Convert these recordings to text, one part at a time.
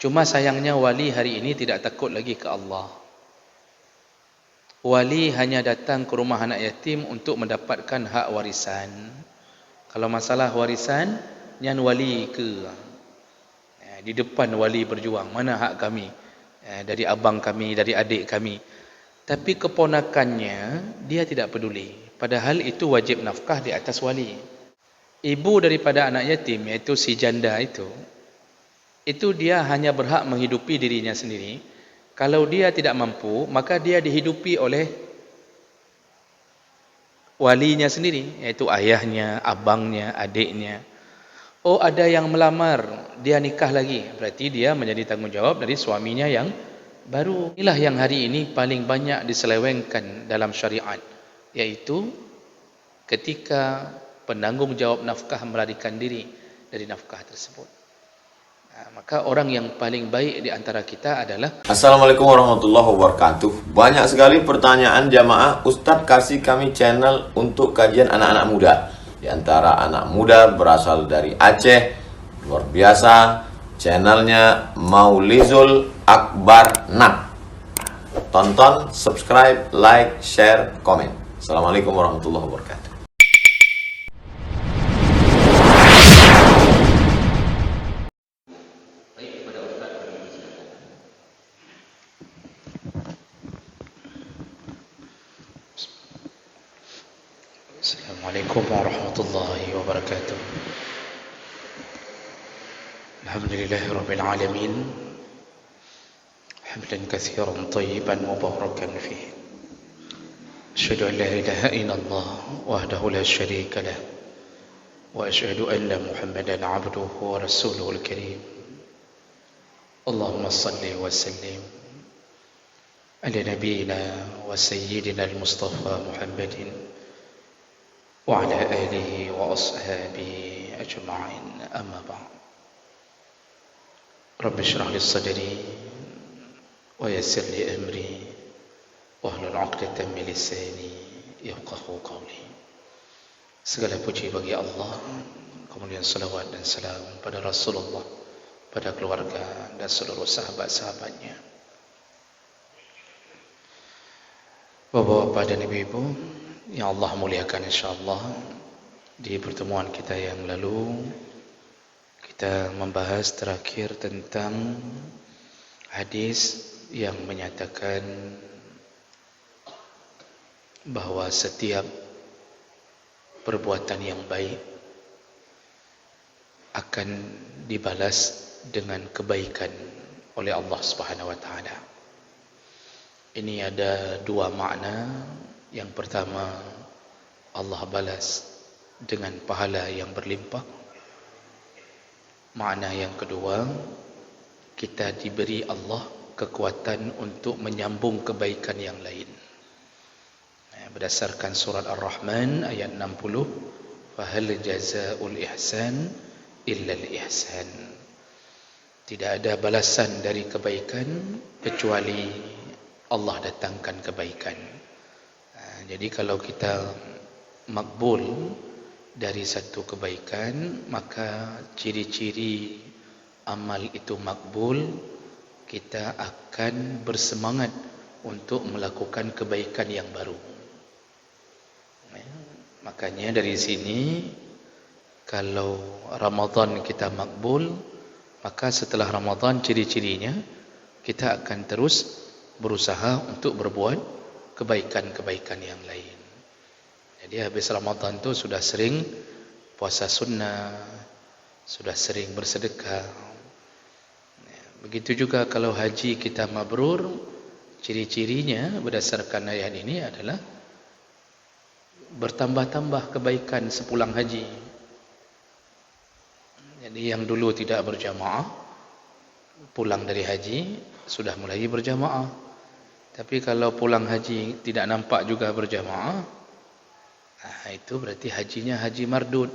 Cuma sayangnya wali hari ini tidak takut lagi ke Allah. Wali hanya datang ke rumah anak yatim untuk mendapatkan hak warisan. Kalau masalah warisan, nyan wali ke. Di depan wali berjuang, mana hak kami? Dari abang kami, dari adik kami. Tapi keponakannya, dia tidak peduli. Padahal itu wajib nafkah di atas wali. Ibu daripada anak yatim, iaitu si janda itu dia hanya berhak menghidupi dirinya sendiri. Kalau dia tidak mampu, maka dia dihidupi oleh walinya sendiri, iaitu ayahnya, abangnya, adiknya. Oh, ada yang melamar, dia nikah lagi, berarti dia menjadi tanggungjawab dari suaminya yang baru. Inilah yang hari ini paling banyak diselewengkan dalam syariat, iaitu ketika penanggung jawab nafkah melarikan diri dari nafkah tersebut. Maka orang yang paling baik di antara kita adalah Assalamualaikum warahmatullahi wabarakatuh. Banyak sekali pertanyaan jamaah, Ustadz kasih kami channel untuk kajian anak-anak muda. Di antara anak muda berasal dari Aceh, luar biasa, channelnya Maulizul Akbar Nak. Tonton, subscribe, like, share, komen. Assalamualaikum warahmatullahi wabarakatuh. Assalamualaikum warahmatullahi wabarakatuh. Alhamdulillahi rabbil alamin. Hamdan katsiran tayyiban mubarakan fihi. Asyhadu an la ilaha illallah wahdahu la syarika lah. Wa asyhadu anna Muhammadan 'abduhu wa rasuluhul karim. Allahumma shalli wa sallim ala nabiyyina wa sayyidina al-Mustafa Muhammadin وعلى آله وأصحابه أجمعين أما بعد رب اشرح لي صدري ويسر لي أمري واحلل عقدة من لساني يفقهوا قولي. Segala puji bagi Allah, kemudian salawat dan salam pada Rasulullah, pada keluarga dan seluruh sahabat-sahabatnya. Bapak-bapak dan ibu-ibu yang Allah muliakan, insyaAllah di pertemuan kita yang lalu kita membahas terakhir tentang hadis yang menyatakan bahawa setiap perbuatan yang baik akan dibalas dengan kebaikan oleh Allah Subhanahu wa taala. Ini ada dua makna. Yang pertama, Allah balas dengan pahala yang berlimpah. Makna yang kedua, kita diberi Allah kekuatan untuk menyambung kebaikan yang lain. Berdasarkan surat Ar-Rahman ayat 60, "Fahal jazaa'ul ihsan illa al-ihsan." Tidak ada balasan dari kebaikan kecuali Allah datangkan kebaikan. Jadi kalau kita makbul dari satu kebaikan, maka ciri-ciri amal itu makbul, kita akan bersemangat untuk melakukan kebaikan yang baru. Makanya dari sini, kalau Ramadan kita makbul, maka setelah Ramadan ciri-cirinya kita akan terus berusaha untuk berbuat kebaikan-kebaikan yang lain. Jadi habis Ramadan tu sudah sering puasa sunnah, sudah sering bersedekah. Begitu juga kalau haji kita mabrur, ciri-cirinya berdasarkan ayat ini adalah bertambah-tambah kebaikan sepulang haji. Jadi yang dulu tidak berjamaah, pulang dari haji sudah mulai berjamaah. Tapi kalau pulang haji tidak nampak juga berjamaah, itu berarti hajinya haji mardud,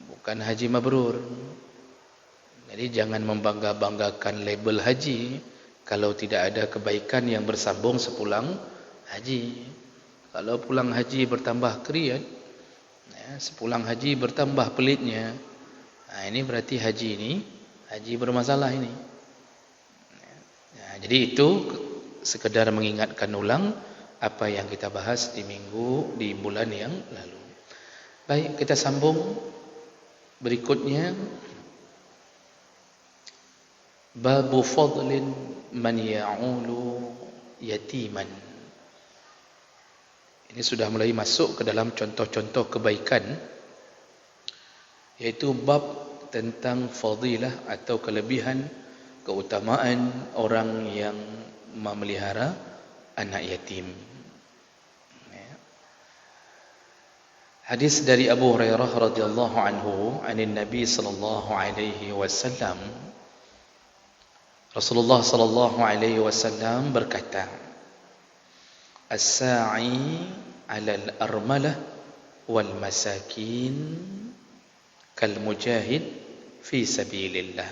bukan haji mabrur. Jadi jangan membangga-banggakan label haji kalau tidak ada kebaikan yang bersambung sepulang haji. Kalau pulang haji bertambah keriat, sepulang haji bertambah pelitnya, ini berarti haji ini haji bermasalah ini. Jadi itu sekedar mengingatkan ulang apa yang kita bahas di bulan yang lalu. Baik, kita sambung berikutnya. Babu fadlin man ya'ulu yatiman. Ini sudah mulai masuk ke dalam contoh-contoh kebaikan, yaitu bab tentang fadilah atau kelebihan, keutamaan orang yang memelihara anak yatim. Hadis dari Abu Hurairah radhiyallahu anhu, anin Nabi sallallahu alaihi wasallam, Rasulullah sallallahu alaihi wasallam berkata, as-sa'i 'alal armalah wal masakin kal mujahid fi sabilillah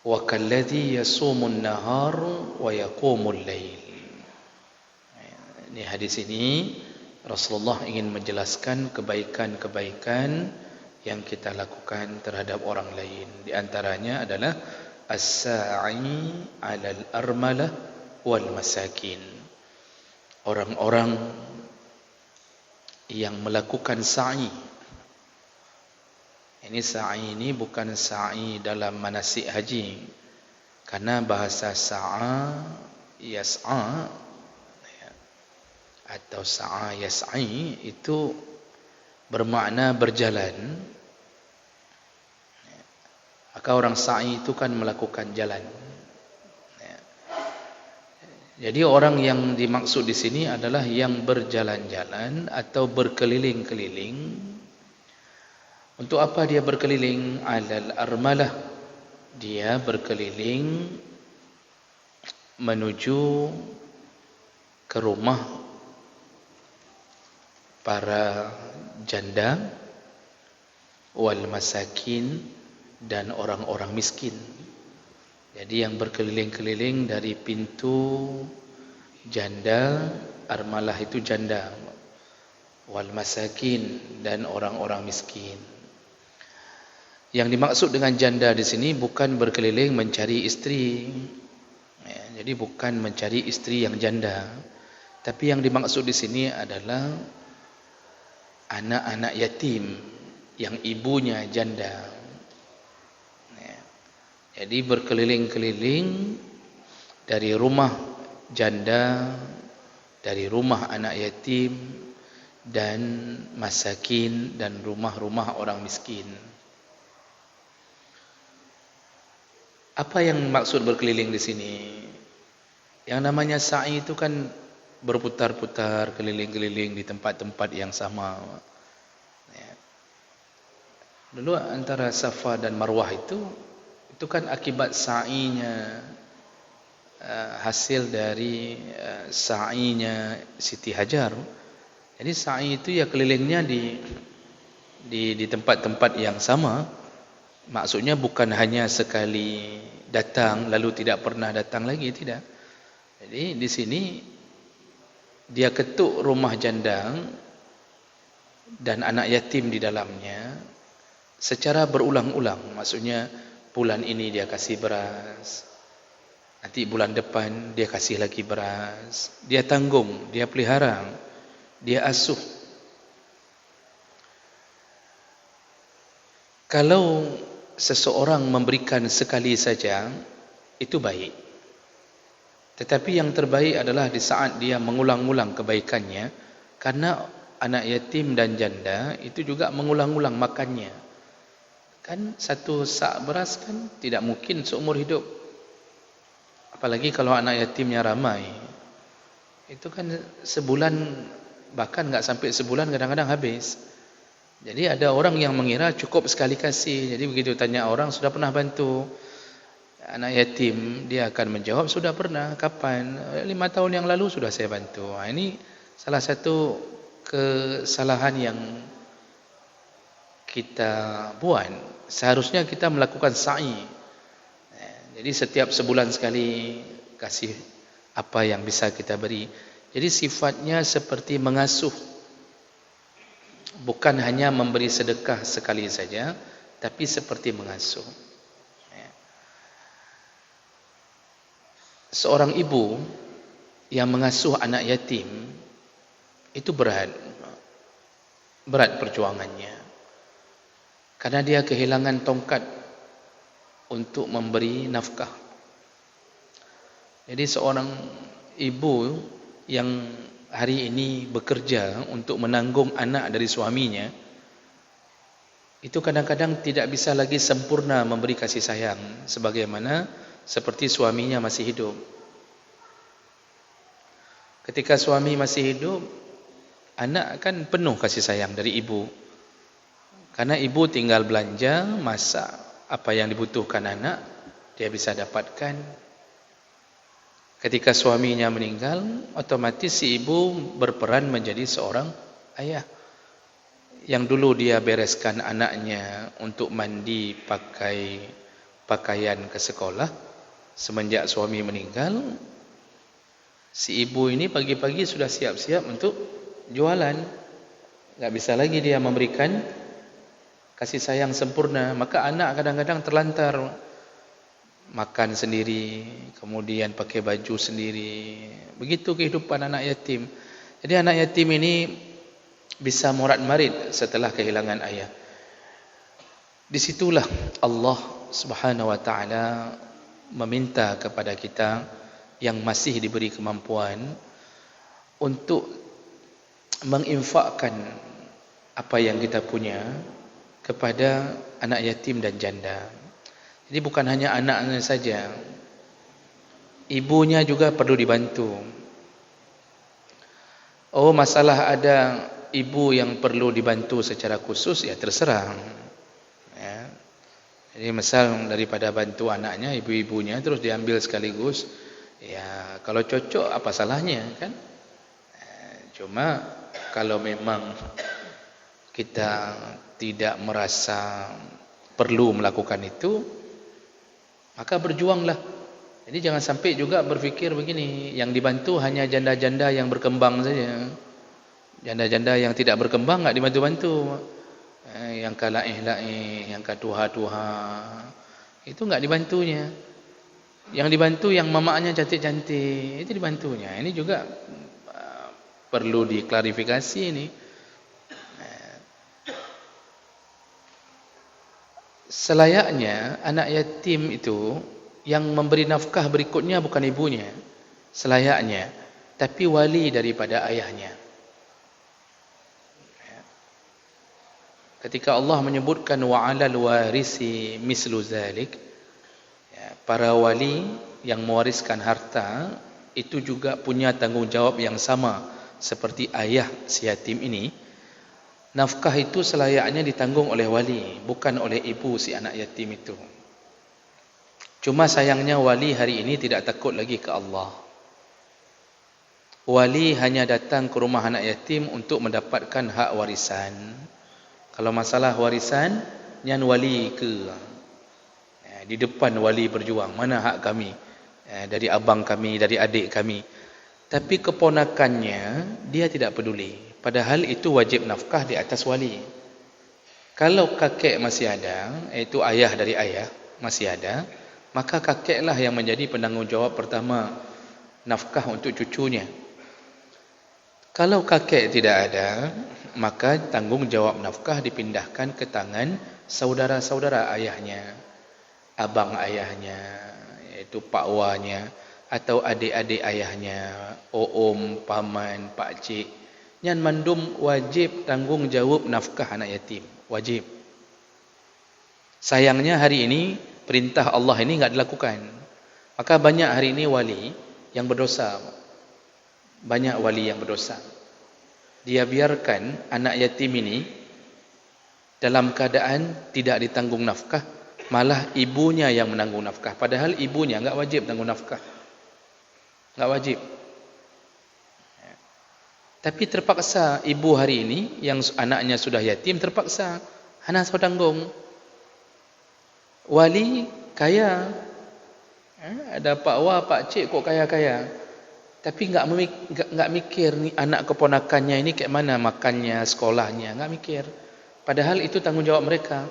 wa kalladhi yasumun nahar wa yaqumul lail. Ini hadis ini Rasulullah ingin menjelaskan kebaikan-kebaikan yang kita lakukan terhadap orang lain. Di antaranya adalah as-sa'i 'alal armalah wal masakin. Orang-orang yang melakukan sa'i. Ini sa'i ini bukan sa'i dalam manasik haji. Karena bahasa sa'a yas'a atau sa'a yas'i itu bermakna berjalan. Maka orang sa'i itu kan melakukan jalan. Jadi orang yang dimaksud di sini adalah yang berjalan-jalan atau berkeliling-keliling. Untuk apa dia berkeliling? Alal armalah. Dia berkeliling menuju ke rumah para janda, wal masakin, dan orang-orang miskin. Jadi yang berkeliling-keliling dari pintu janda, armalah itu janda, wal masakin, dan orang-orang miskin. Yang dimaksud dengan janda di sini bukan berkeliling mencari istri. Jadi bukan mencari istri yang janda. Tapi yang dimaksud di sini adalah anak-anak yatim yang ibunya janda. Jadi berkeliling-keliling dari rumah janda, dari rumah anak yatim, dan masakin, dan rumah-rumah orang miskin. Apa yang maksud berkeliling di sini? Yang namanya sa'i itu kan berputar-putar, keliling-keliling di tempat-tempat yang sama. Dulu antara Safa dan Marwah itu kan akibat sa'inya, hasil dari sa'inya Siti Hajar. Jadi sa'i itu ya kelilingnya di tempat-tempat yang sama. Maksudnya bukan hanya sekali datang lalu tidak pernah datang lagi, tidak. Jadi di sini dia ketuk rumah janda dan anak yatim di dalamnya secara berulang-ulang. Maksudnya bulan ini dia kasih beras, nanti bulan depan dia kasih lagi beras. Dia tanggung, dia pelihara, dia asuh. Kalau seseorang memberikan sekali saja, itu baik. Tetapi yang terbaik adalah di saat dia mengulang-ulang kebaikannya, karena anak yatim dan janda itu juga mengulang-ulang makannya. Kan satu sak beras kan tidak mungkin seumur hidup. Apalagi kalau anak yatimnya ramai. Itu kan sebulan, bahkan enggak sampai sebulan kadang-kadang habis. Jadi ada orang yang mengira cukup sekali kasih. Jadi begitu tanya orang, sudah pernah bantu anak yatim, dia akan menjawab sudah pernah. Kapan? 5 tahun yang lalu sudah saya bantu. Ini salah satu kesalahan yang kita buat. Seharusnya kita melakukan sa'i. Jadi setiap sebulan sekali kasih apa yang bisa kita beri. Jadi sifatnya seperti mengasuh. Bukan hanya memberi sedekah sekali saja, tapi seperti mengasuh. seorang ibu yang mengasuh anak yatim itu berat perjuangannya, karena dia kehilangan tongkat untuk memberi nafkah. Jadi seorang ibu yang hari ini bekerja untuk menanggung anak dari suaminya, itu kadang-kadang tidak bisa lagi sempurna memberi kasih sayang sebagaimana seperti suaminya masih hidup. Ketika suami masih hidup, anak kan penuh kasih sayang dari ibu. Karena ibu tinggal belanja, masak, apa yang dibutuhkan anak, dia bisa dapatkan. Ketika suaminya meninggal, otomatis si ibu berperan menjadi seorang ayah. Yang dulu dia bereskan anaknya untuk mandi, pakai pakaian ke sekolah. Semenjak suami meninggal, si ibu ini pagi-pagi sudah siap-siap untuk jualan. Tak bisa lagi dia memberikan kasih sayang sempurna. Maka anak kadang-kadang terlantar, makan sendiri, kemudian pakai baju sendiri. Begitu kehidupan anak yatim. Jadi anak yatim ini bisa morat-marit setelah kehilangan ayah. Disitulah Allah Subhanahu wa taala meminta kepada kita yang masih diberi kemampuan untuk menginfakkan apa yang kita punya kepada anak yatim dan janda. Jadi bukan hanya anaknya saja, ibunya juga perlu dibantu. Oh, masalah ada ibu yang perlu dibantu secara khusus, ya terserah. Ya. Jadi misal daripada bantu anaknya, ibu-ibunya terus diambil sekaligus, ya kalau cocok apa salahnya kan? Cuma kalau memang kita tidak merasa perlu melakukan itu, maka berjuanglah. Jadi jangan sampai juga berfikir begini, yang dibantu hanya janda-janda yang berkembang saja. Janda-janda yang tidak berkembang enggak dibantu-bantu. Yang kalaih-laih, yang katuha-tuha, itu enggak dibantunya. Yang dibantu yang mamaknya cantik-cantik, itu dibantunya. Ini juga perlu diklarifikasi ini. Selayaknya anak yatim itu yang memberi nafkah berikutnya bukan ibunya, selayaknya, tapi wali daripada ayahnya. Ketika Allah menyebutkan wa'alal warisi mislu zalik, para wali yang mewariskan harta itu juga punya tanggungjawab yang sama seperti ayah si yatim ini. Nafkah itu selayaknya ditanggung oleh wali, bukan oleh ibu si anak yatim itu. Cuma sayangnya wali hari ini tidak takut lagi ke Allah. Wali hanya datang ke rumah anak yatim untuk mendapatkan hak warisan. Kalau masalah warisan, nyan wali ke di depan wali berjuang, mana hak kami dari abang kami, dari adik kami. Tapi keponakannya dia tidak peduli. Padahal itu wajib nafkah di atas wali. Kalau kakek masih ada, iaitu ayah dari ayah masih ada, maka kakeklah yang menjadi penanggungjawab pertama nafkah untuk cucunya. Kalau kakek tidak ada, maka tanggungjawab nafkah dipindahkan ke tangan saudara-saudara ayahnya, abang ayahnya, iaitu pak wanya, atau adik-adik ayahnya, om, paman, pak cik. Yang mandum wajib tanggungjawab nafkah anak yatim, wajib. Sayangnya hari ini perintah Allah ini enggak dilakukan. Maka banyak hari ini wali yang berdosa. Banyak wali yang berdosa. Dia biarkan anak yatim ini dalam keadaan tidak ditanggung nafkah, malah ibunya yang menanggung nafkah. Padahal ibunya enggak wajib tanggung nafkah. Enggak wajib. Tapi terpaksa ibu hari ini yang anaknya sudah yatim terpaksa hana saya tanggung. Wali kaya, ada pak wah, pak cik kok kaya-kaya. Tapi enggak mikir ni anak keponakannya ini kayak mana makannya, sekolahnya, enggak mikir. Padahal itu tanggungjawab mereka.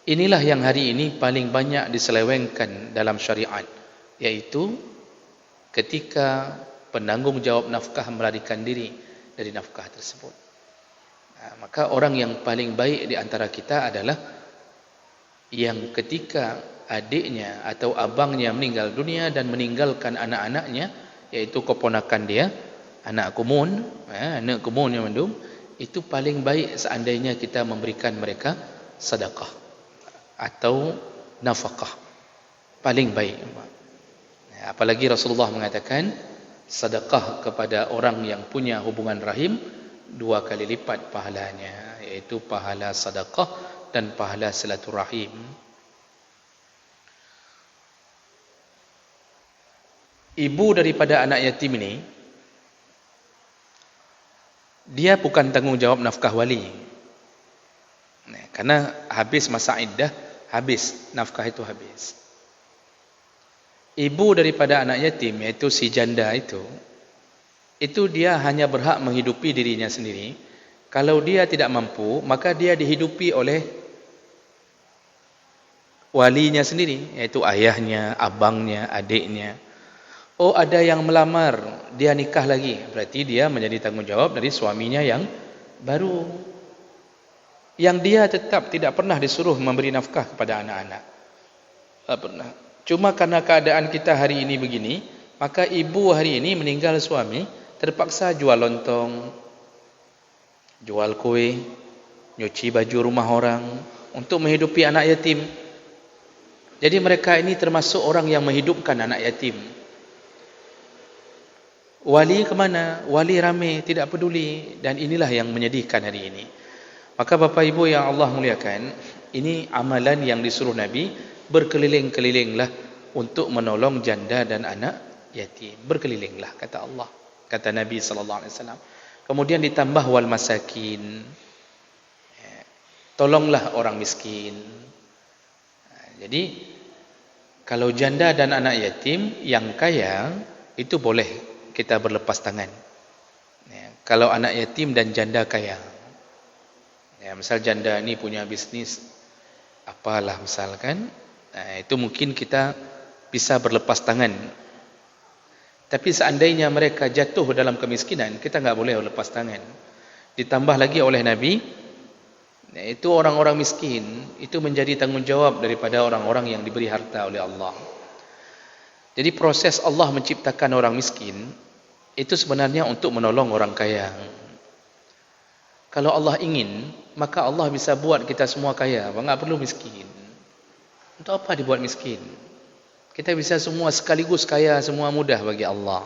Inilah yang hari ini paling banyak diselewengkan dalam syariat, yaitu ketika penanggung jawab nafkah melarikan diri dari nafkah tersebut. Maka orang yang paling baik di antara kita adalah yang ketika adiknya atau abangnya meninggal dunia dan meninggalkan anak-anaknya, yaitu keponakan dia, anak kumun yang mendum, itu paling baik seandainya kita memberikan mereka sedekah atau nafkah, paling baik. Apalagi Rasulullah mengatakan sedekah kepada orang yang punya hubungan rahim 2 kali lipat pahalanya, yaitu pahala sedekah dan pahala silaturahim. Ibu daripada anak yatim ini, dia bukan tanggungjawab nafkah wali. Karena habis masa iddah, habis nafkah itu habis. Ibu daripada anak yatim, yaitu si janda itu dia hanya berhak menghidupi dirinya sendiri. Kalau dia tidak mampu, maka dia dihidupi oleh walinya sendiri, yaitu ayahnya, abangnya, adiknya. Oh, ada yang melamar, dia nikah lagi, berarti dia menjadi tanggungjawab dari suaminya yang baru. Yang dia tetap tidak pernah disuruh memberi nafkah kepada anak-anak. Tak pernah. Cuma karena keadaan kita hari ini begini, maka ibu hari ini meninggal suami, terpaksa jual lontong, jual kue, nyuci baju rumah orang untuk menghidupi anak yatim. Jadi mereka ini termasuk orang yang menghidupkan anak yatim. Wali kemana? Wali ramai, tidak peduli. Dan inilah yang menyedihkan hari ini. Maka Bapak Ibu yang Allah muliakan, ini amalan yang disuruh Nabi, berkeliling-kelilinglah untuk menolong janda dan anak yatim. Berkelilinglah, kata Allah, kata Nabi SAW. Kemudian ditambah wal masakin, tolonglah orang miskin. Jadi kalau janda dan anak yatim yang kaya, itu boleh kita berlepas tangan. Kalau anak yatim dan janda kaya, misal janda ini punya bisnis apalah misalkan, itu mungkin kita bisa berlepas tangan. Tapi seandainya mereka jatuh dalam kemiskinan, kita enggak boleh berlepas tangan. Ditambah lagi oleh Nabi, itu orang-orang miskin itu menjadi tanggungjawab daripada orang-orang yang diberi harta oleh Allah. Jadi proses Allah menciptakan orang miskin itu sebenarnya untuk menolong orang kaya. Kalau Allah ingin, maka Allah bisa buat kita semua kaya, enggak perlu miskin. Untuk apa dibuat miskin? Kita bisa semua sekaligus kaya, semua mudah bagi Allah.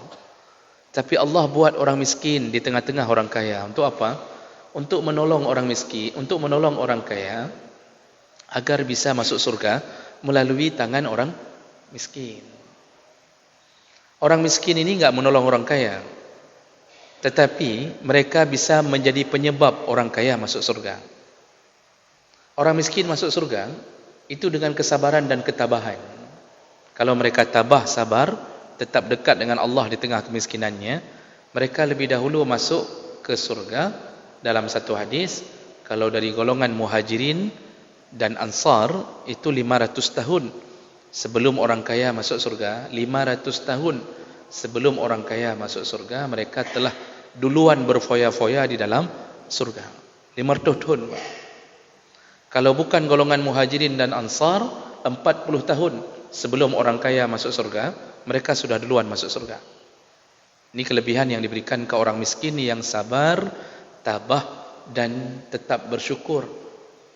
Tapi Allah buat orang miskin di tengah-tengah orang kaya. Untuk apa? Untuk menolong orang miskin, untuk menolong orang kaya agar bisa masuk surga melalui tangan orang miskin. Orang miskin ini enggak menolong orang kaya, tetapi mereka bisa menjadi penyebab orang kaya masuk surga. Orang miskin masuk surga itu dengan kesabaran dan ketabahan. Kalau mereka tabah, sabar, tetap dekat dengan Allah di tengah kemiskinannya, mereka lebih dahulu masuk ke surga. Dalam satu hadis, kalau dari golongan muhajirin dan ansar, itu 500 tahun sebelum orang kaya masuk surga. 500 tahun sebelum orang kaya masuk surga, mereka telah duluan berfoya-foya di dalam surga. 500 tahun. Kalau bukan golongan muhajirin dan ansar, 40 tahun sebelum orang kaya masuk surga, mereka sudah duluan masuk surga. Ini kelebihan yang diberikan ke orang miskin yang sabar, tabah dan tetap bersyukur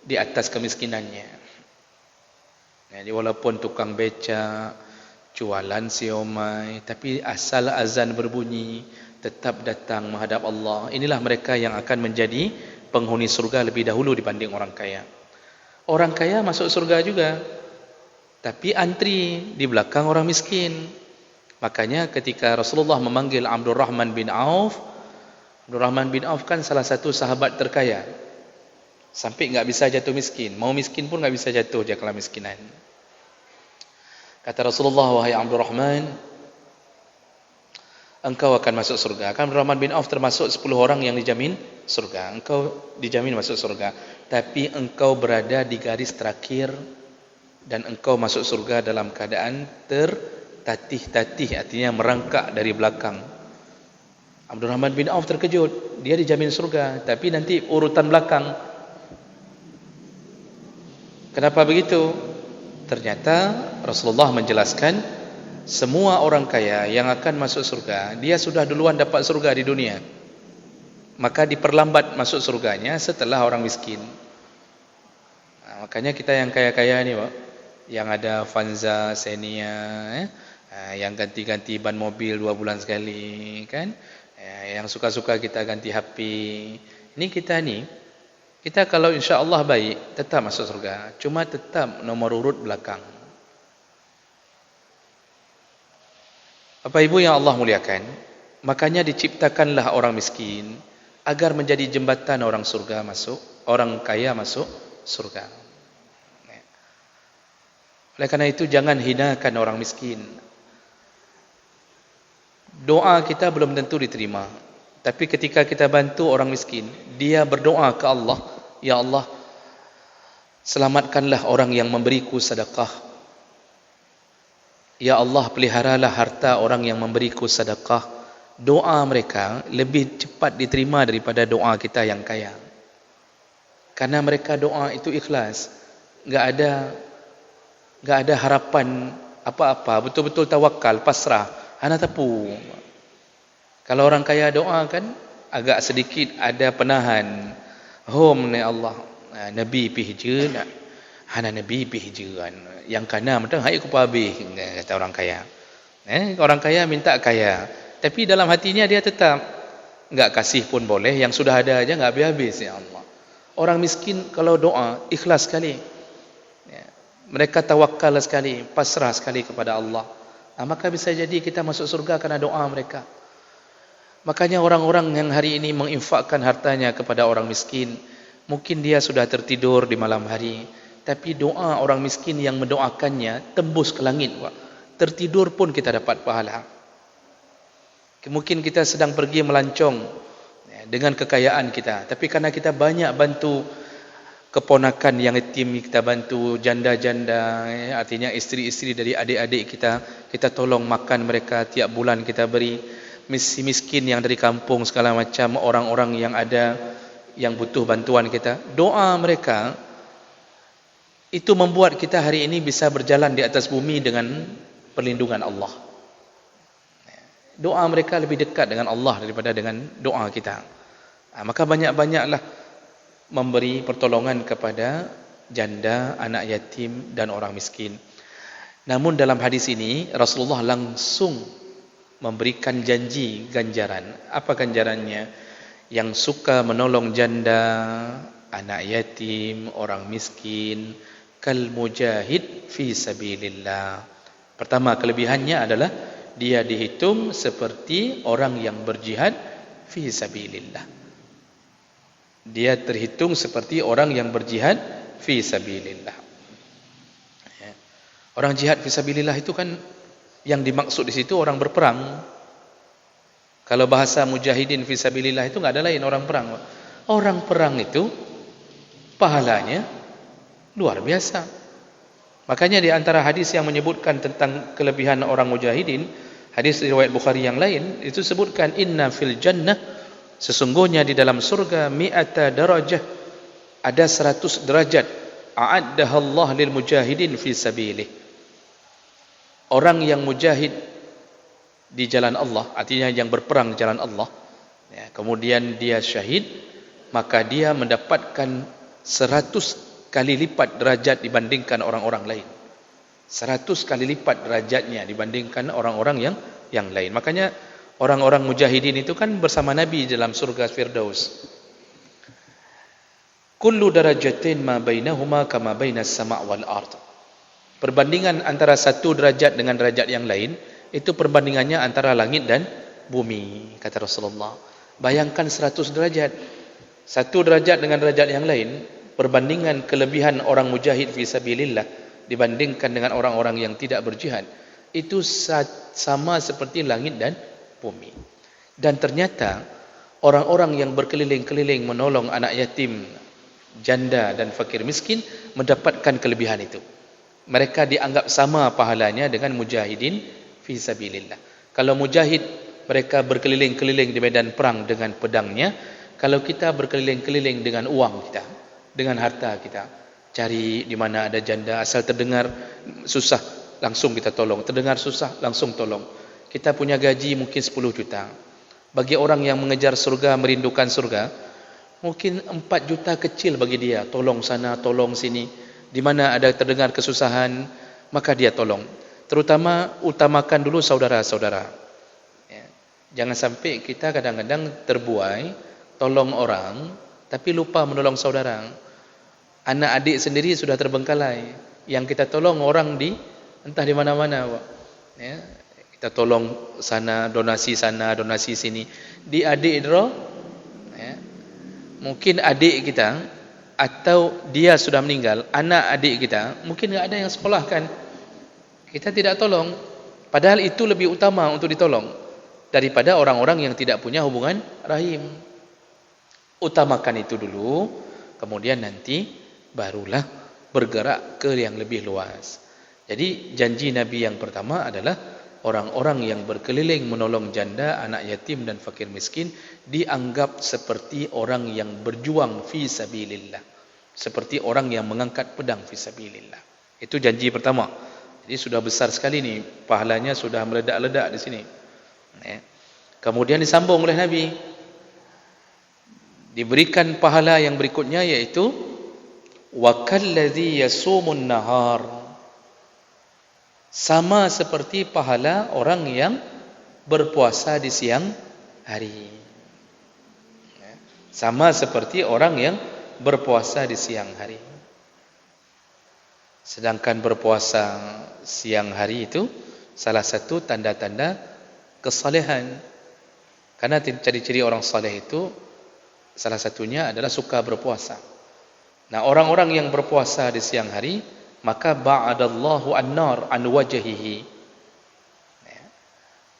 di atas kemiskinannya. Jadi walaupun tukang beca, jualan siomay, tapi asal azan berbunyi, tetap datang menghadap Allah. Inilah mereka yang akan menjadi penghuni surga lebih dahulu dibanding orang kaya. Orang kaya masuk surga juga, tapi antri di belakang orang miskin. Makanya ketika Rasulullah memanggil Abdurrahman bin Auf, Abdurrahman bin Auf kan salah satu sahabat terkaya, sampai enggak bisa jatuh miskin. Mau miskin pun enggak bisa jatuh dia dalam miskinan. Kata Rasulullah, wahai Abdurrahman, engkau akan masuk surga. Kan Abdurrahman bin Auf termasuk 10 orang yang dijamin surga. Engkau dijamin masuk surga. Tapi engkau berada di garis terakhir dan engkau masuk surga dalam keadaan tertatih-tatih, artinya merangkak dari belakang. Abdurrahman bin Auf terkejut. Dia dijamin surga, tapi nanti urutan belakang. Kenapa begitu? Ternyata Rasulullah menjelaskan semua orang kaya yang akan masuk surga, dia sudah duluan dapat surga di dunia. Maka diperlambat masuk surganya setelah orang miskin. Makanya kita yang kaya-kaya ni, Pak, yang ada Avanza, Xenia, yang ganti-ganti ban mobil 2 bulan sekali, kan? Yang suka-suka kita ganti HP. Ini kita kalau insya-Allah baik, tetap masuk surga. Cuma tetap nomor urut belakang. Bapak Ibu yang Allah muliakan, makanya diciptakanlah orang miskin agar menjadi jembatan orang kaya masuk surga. Oleh karena itu jangan hinakan orang miskin. Doa kita belum tentu diterima, tapi ketika kita bantu orang miskin, dia berdoa ke Allah, ya Allah, selamatkanlah orang yang memberiku sedekah. Ya Allah, peliharalah harta orang yang memberiku sedekah. Doa mereka lebih cepat diterima daripada doa kita yang kaya. Karena mereka doa itu ikhlas. Enggak ada harapan apa-apa, betul-betul tawakal, pasrah, hana tapu. Kalau orang kaya doa kan agak sedikit ada penahan. Hom ni Allah, Nabi pih nak. Hana Nabi pihjuan yang kana mentang hai ku habis, kata orang kaya. Orang kaya minta kaya, tapi dalam hatinya dia tetap enggak kasih pun boleh, yang sudah ada aja enggak habis-habis, ya Allah. Orang miskin kalau doa ikhlas sekali. Mereka tawakal sekali, pasrah sekali kepada Allah. Maka bisa jadi kita masuk surga karena doa mereka. Makanya orang-orang yang hari ini menginfakkan hartanya kepada orang miskin, mungkin dia sudah tertidur di malam hari, tapi doa orang miskin yang mendoakannya tembus ke langit, Pak. Tertidur pun kita dapat pahala. Mungkin kita sedang pergi melancong dengan kekayaan kita, tapi karena kita banyak bantu keponakan yang yatim, kita bantu janda-janda, artinya isteri-isteri dari adik-adik kita, kita tolong makan mereka tiap bulan, kita beri miskin yang dari kampung segala macam, orang-orang yang ada yang butuh bantuan kita. Doa mereka itu membuat kita hari ini bisa berjalan di atas bumi dengan perlindungan Allah. Doa mereka lebih dekat dengan Allah daripada dengan doa kita. Maka banyak-banyaklah memberi pertolongan kepada janda, anak yatim dan orang miskin. Namun dalam hadis ini Rasulullah langsung memberikan janji ganjaran. Apa ganjarannya? Yang suka menolong janda, anak yatim, orang miskin, kal mujahid fi sabilillah. Pertama, kelebihannya adalah dia dihitung seperti orang yang berjihad fi sabilillah. Dia terhitung seperti orang yang berjihad fi sabilillah. Orang jihad fi sabilillah itu kan yang dimaksud di situ orang berperang. Kalau bahasa mujahidin fi sabilillah itu enggak ada lain orang perang. Orang perang itu pahalanya luar biasa. Makanya di antara hadis yang menyebutkan tentang kelebihan orang mujahidin, hadis riwayat Bukhari yang lain itu sebutkan inna fil jannah, sesungguhnya di dalam surga mi'ata darajah, ada 100 derajat, a'addaha Allah lil mujahidin fi sabilih. Orang yang mujahid di jalan Allah, artinya yang berperang di jalan Allah, kemudian dia syahid, maka dia mendapatkan 100 kali lipat derajat dibandingkan orang-orang lain. 100 kali lipat derajatnya dibandingkan orang-orang yang lain. Makanya orang-orang mujahidin itu kan bersama Nabi dalam surga Firdaus. Kullu darajatin ma bainahuma kama bainas sama' wal ard. Perbandingan antara satu derajat dengan derajat yang lain, itu perbandingannya antara langit dan bumi, kata Rasulullah. Bayangkan 100 derajat. Satu derajat dengan derajat yang lain, perbandingan kelebihan orang mujahid fi sabilillah dibandingkan dengan orang-orang yang tidak berjihad, itu sama seperti langit dan bumi. Dan ternyata orang-orang yang berkeliling-keliling menolong anak yatim, janda dan fakir miskin mendapatkan kelebihan itu. Mereka dianggap sama pahalanya dengan mujahidin fi sabilillah. Kalau mujahid mereka berkeliling-keliling di medan perang dengan pedangnya, kalau kita berkeliling-keliling dengan uang kita, dengan harta kita, cari di mana ada janda, asal terdengar susah langsung kita tolong, terdengar susah langsung tolong. Kita punya gaji mungkin 10 juta. Bagi orang yang mengejar surga, merindukan surga, mungkin 4 juta kecil bagi dia. Tolong sana, tolong sini. Di mana ada terdengar kesusahan, maka dia tolong. Terutama utamakan dulu saudara-saudara. Ya. Jangan sampai kita kadang-kadang terbuai, tolong orang, tapi lupa menolong saudara. Anak adik sendiri sudah terbengkalai. Yang kita tolong orang entah di mana-mana. Ya. Kita tolong sana, donasi sini. Di adik draw, ya. Mungkin adik kita atau dia sudah meninggal, anak adik kita mungkin tidak ada yang sekolahkan. Kita tidak tolong. Padahal itu lebih utama untuk ditolong daripada orang-orang yang tidak punya hubungan rahim. Utamakan itu dulu, kemudian nanti barulah bergerak ke yang lebih luas. Jadi janji Nabi yang pertama adalah orang-orang yang berkeliling menolong janda, anak yatim dan fakir miskin dianggap seperti orang yang berjuang fi sabilillah. Seperti orang yang mengangkat pedang fi sabilillah. Itu janji pertama. Jadi sudah besar sekali ni, pahalanya sudah meledak-ledak di sini. Kemudian disambung oleh Nabi. Diberikan pahala yang berikutnya yaitu wa kalladzi yasumun nahar. Sama seperti pahala orang yang berpuasa di siang hari. Sama seperti orang yang berpuasa di siang hari. Sedangkan berpuasa siang hari itu salah satu tanda-tanda kesalehan. Karena ciri-ciri orang saleh itu salah satunya adalah suka berpuasa. Nah, orang-orang yang berpuasa di siang hari, maka ba'adallahu an-nar an wajhihi.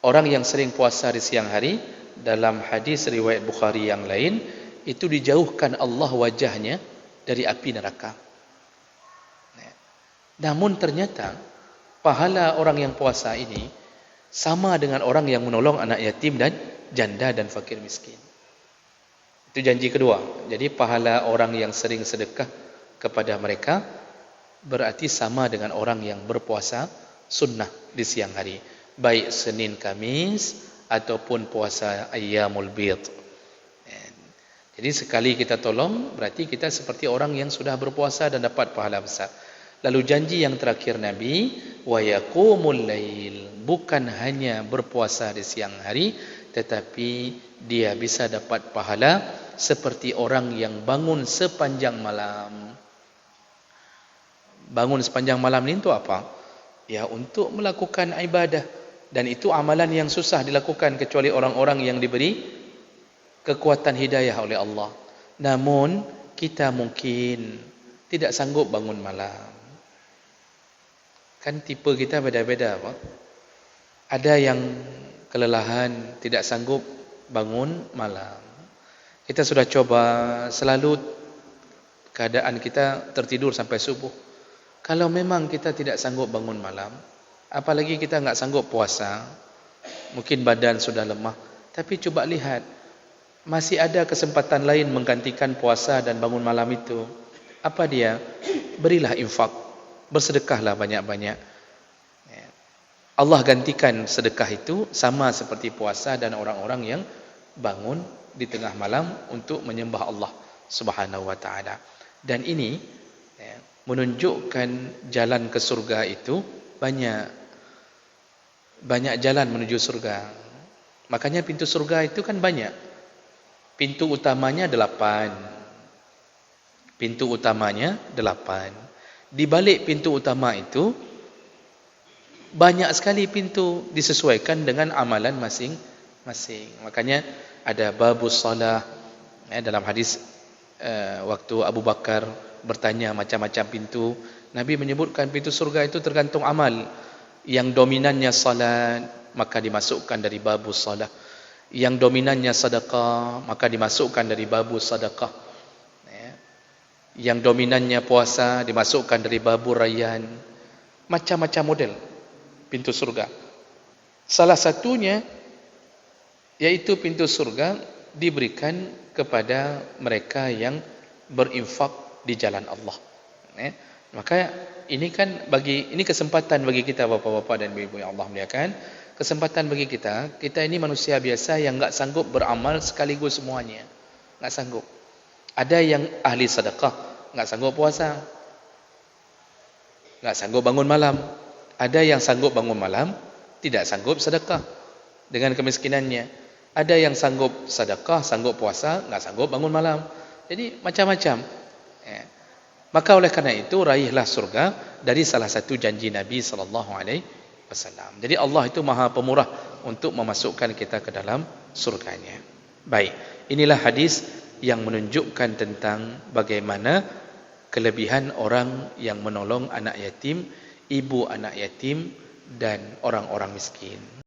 Orang yang sering puasa di siang hari, dalam hadis riwayat Bukhari yang lain, itu dijauhkan Allah wajahnya dari api neraka. Namun ternyata pahala orang yang puasa ini sama dengan orang yang menolong anak yatim dan janda dan fakir miskin. Itu janji kedua. Jadi pahala orang yang sering sedekah kepada mereka berarti sama dengan orang yang berpuasa sunnah di siang hari, baik Senin Kamis ataupun puasa Ayyamul Bid. Jadi sekali kita tolong berarti kita seperti orang yang sudah berpuasa dan dapat pahala besar. Lalu janji yang terakhir Nabi, wa yaqumul lail, bukan hanya berpuasa di siang hari tetapi dia bisa dapat pahala seperti orang yang bangun sepanjang malam. Bangun sepanjang malam ini untuk apa? Ya, untuk melakukan ibadah. Dan itu amalan yang susah dilakukan kecuali orang-orang yang diberi kekuatan hidayah oleh Allah. Namun kita mungkin tidak sanggup bangun malam. Kan tipe kita beda-beda, Pak. Ada yang kelelahan, tidak sanggup bangun malam. Kita sudah coba, selalu keadaan kita tertidur sampai subuh. Kalau memang kita tidak sanggup bangun malam, apalagi kita enggak sanggup puasa, mungkin badan sudah lemah, tapi coba lihat, masih ada kesempatan lain menggantikan puasa dan bangun malam itu. Apa dia? Berilah infak, bersedekahlah banyak-banyak. Allah gantikan sedekah itu sama seperti puasa dan orang-orang yang bangun di tengah malam untuk menyembah Allah Subhanahu wa taala. Dan ini menunjukkan jalan ke surga itu banyak jalan menuju surga. Makanya pintu surga itu kan banyak. Pintu utamanya 8. Pintu utamanya 8. Di balik pintu utama itu banyak sekali pintu disesuaikan dengan amalan masing-masing. Makanya ada babus salah, dalam hadis waktu Abu Bakar bertanya macam-macam pintu, Nabi menyebutkan pintu surga itu tergantung amal. Yang dominannya salat, maka dimasukkan dari babu salah. Yang dominannya sedekah, maka dimasukkan dari babu sedekah. Yang dominannya puasa, dimasukkan dari babu rayyan. Macam-macam model pintu surga. Salah satunya yaitu pintu surga diberikan kepada mereka yang berinfak di jalan Allah. Maka ini kesempatan bagi kita bapa-bapa dan ibu-ibu yang Allah muliakan. Kesempatan bagi kita ini manusia biasa yang enggak sanggup beramal sekaligus semuanya. Enggak sanggup. Ada yang ahli sedekah, enggak sanggup puasa. Enggak sanggup bangun malam. Ada yang sanggup bangun malam, tidak sanggup sedekah dengan kemiskinannya. Ada yang sanggup sedekah, sanggup puasa, enggak sanggup bangun malam. Jadi macam-macam. Maka oleh karena itu raihlah surga dari salah satu janji Nabi sallallahu alaihi wasallam. Jadi Allah itu Maha Pemurah untuk memasukkan kita ke dalam surganya. Baik, inilah hadis yang menunjukkan tentang bagaimana kelebihan orang yang menolong anak yatim, ibu anak yatim dan orang-orang miskin.